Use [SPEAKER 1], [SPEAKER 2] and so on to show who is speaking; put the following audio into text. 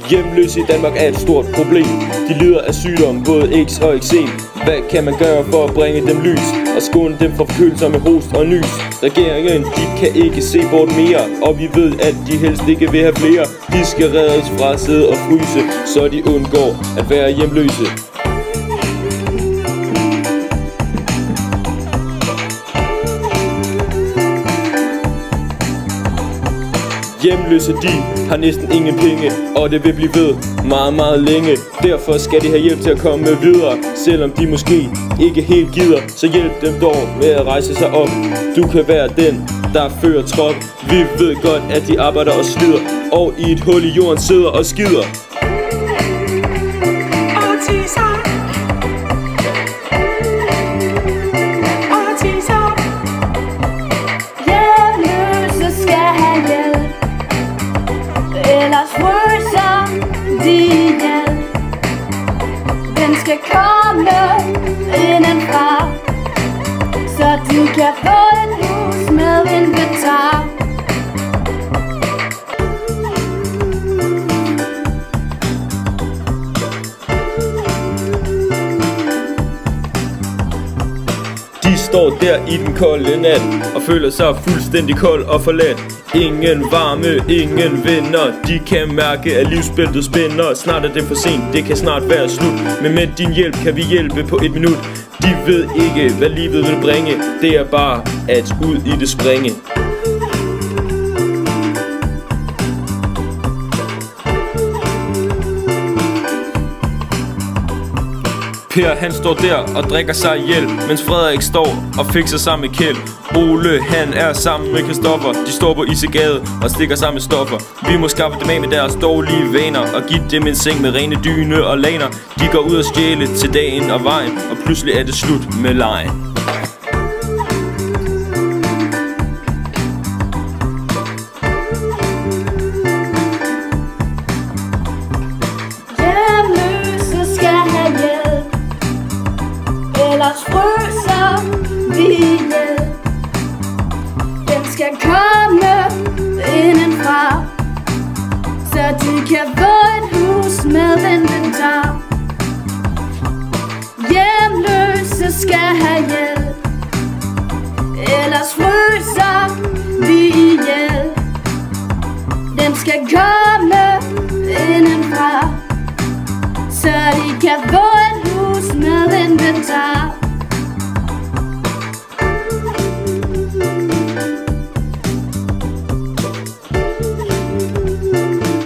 [SPEAKER 1] Hjemløse i Danmark er et stort problem. De lider af sygdom, både AIDS og eksem. Hvad kan man gøre for at bringe dem lys og skåne dem for forkølelser med host og nys? Regeringen, de kan ikke se bort mere, og vi ved, at de helst ikke vil have flere. De skal reddes fra at sidde og fryse, så de undgår at være hjemløse. Hjemløse, de har næsten ingen penge, og det vil blive ved meget, meget længe. Derfor skal de have hjælp til at komme videre. Selvom de måske ikke helt gider, så hjælp dem dog med at rejse sig op. Du kan være den, der fører trop. Vi ved godt, at de arbejder og slider, og i et hul i jorden sidder og skider.
[SPEAKER 2] Den skal komme indenfra, så du kan få et hus med inventar.
[SPEAKER 1] De står der i den kolde nat og føler sig fuldstændig kold og forladt. Ingen varme, ingen venner. De kan mærke, at livsbæltet spænder. Snart er det for sent, det kan snart være slut. Men med din hjælp kan vi hjælpe på et minut. De ved ikke, hvad livet vil bringe. Det er bare at ud i det springe. Per, han står der og drikker sig ihjel, mens Frederik står og fikser sammen med Kjeld. Ole, han er sammen med Christoffer. De står på Isegade og stikker sammen med stoffer. Vi må skaffe dem af med deres dårlige vaner og give dem en seng med rene dyne og laner. De går ud og stjæle til dagen og vejen, og pludselig er det slut med lejen.
[SPEAKER 2] Ellers fryser vi ihjel. Den skal komme indenfra, så de kan få et hus med inventar. Hjemløse skal have hjælp, ellers fryser vi ihjel. Den skal komme indenfra, så de kan få et hus med inventar.